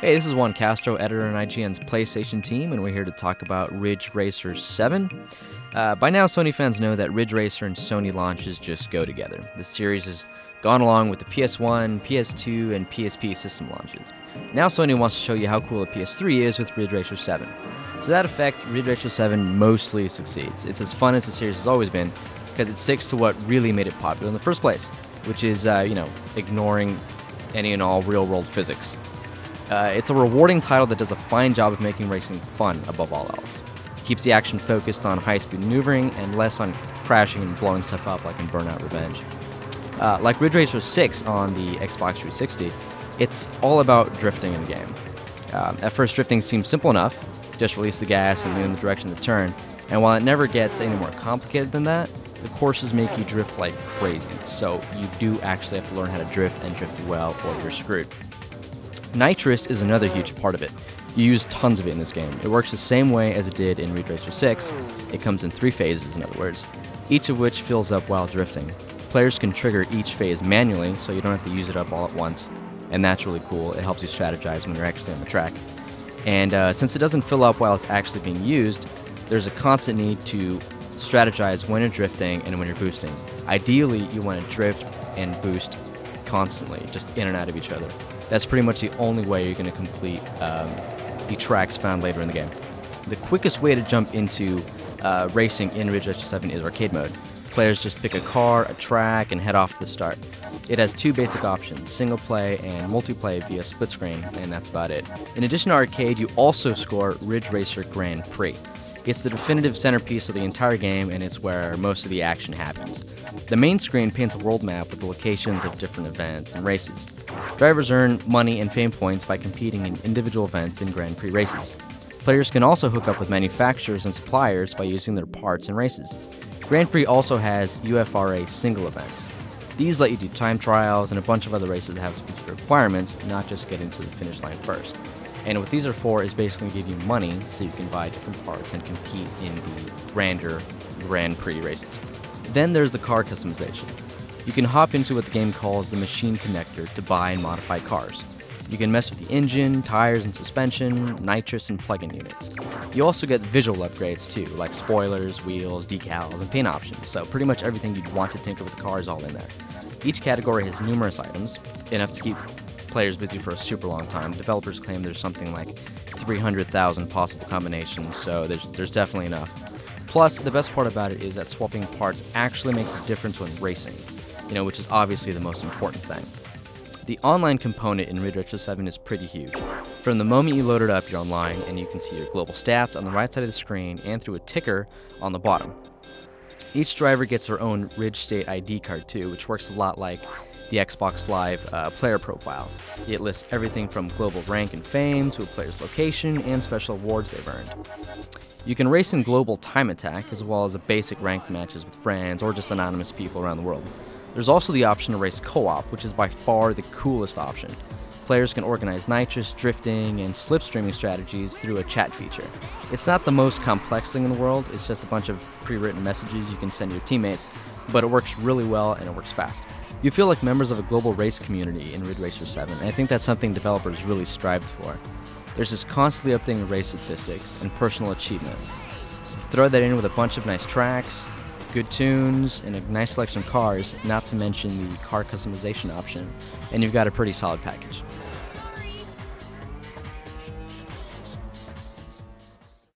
Hey, this is Juan Castro, editor on IGN's PlayStation team, and we're here to talk about Ridge Racer 7. By now, Sony fans know that Ridge Racer and Sony launches just go together. The series has gone along with the PS1, PS2, and PSP system launches. Now Sony wants to show you how cool the PS3 is with Ridge Racer 7. To that effect, Ridge Racer 7 mostly succeeds. It's as fun as the series has always been, because it sticks to what really made it popular in the first place, which is, ignoring any and all real-world physics. It's a rewarding title that does a fine job of making racing fun above all else. It keeps the action focused on high-speed maneuvering and less on crashing and blowing stuff up like in Burnout Revenge. Like Ridge Racer 6 on the Xbox 360, it's all about drifting in the game. At first, drifting seems simple enough. Just release the gas and move in the direction of the turn. And while it never gets any more complicated than that, the courses make you drift like crazy. So you do actually have to learn how to drift and drift well or you're screwed. Nitrous is another huge part of it. You use tons of it in this game. It works the same way as it did in Ridge Racer 6. It comes in 3 phases, in other words, each of which fills up while drifting. Players can trigger each phase manually, so you don't have to use it up all at once, and that's really cool. It helps you strategize when you're actually on the track. And since it doesn't fill up while it's actually being used, there's a constant need to strategize when you're drifting and when you're boosting. Ideally, you want to drift and boost constantly, just in and out of each other. That's pretty much the only way you're going to complete the tracks found later in the game. The quickest way to jump into racing in Ridge Racer 7 is arcade mode. Players just pick a car, a track, and head off to the start. It has 2 basic options, single play and multiplayer via split screen, and that's about it. In addition to arcade, you also score Ridge Racer Grand Prix. It's the definitive centerpiece of the entire game, and it's where most of the action happens. The main screen paints a world map with the locations of different events and races. Drivers earn money and fame points by competing in individual events and Grand Prix races. Players can also hook up with manufacturers and suppliers by using their parts in races. Grand Prix also has UFRA single events. These let you do time trials and a bunch of other races that have specific requirements, not just getting to the finish line first. And what these are for is basically give you money so you can buy different parts and compete in the grander Grand Prix races. Then there's the car customization. You can hop into what the game calls the machine connector to buy and modify cars. You can mess with the engine, tires and suspension, nitrous and plug-in units. You also get visual upgrades too, like spoilers, wheels, decals, and paint options, so pretty much everything you'd want to tinker with the car is all in there. Each category has numerous items, enough to keep players busy for a super long time. Developers claim there's something like 300,000 possible combinations, so there's definitely enough. Plus, the best part about it is that swapping parts actually makes a difference when racing, which is obviously the most important thing. The online component in Ridge Racer 7 is pretty huge. From the moment you load it up, you're online, and you can see your global stats on the right side of the screen and through a ticker on the bottom. Each driver gets their own Ridge State ID card too, which works a lot like the Xbox Live player profile. It lists everything from global rank and fame to a player's location and special awards they've earned. You can race in global time attack as well as basic ranked matches with friends or just anonymous people around the world. There's also the option to race co-op, which is by far the coolest option. Players can organize nitrous, drifting, and slipstreaming strategies through a chat feature. It's not the most complex thing in the world, it's just a bunch of pre-written messages you can send your teammates, but it works really well and it works fast. You feel like members of a global race community in Ridge Racer 7, and I think that's something developers really strived for. There's this constantly updating race statistics and personal achievements. You throw that in with a bunch of nice tracks, good tunes, and a nice selection of cars, not to mention the car customization option, and you've got a pretty solid package.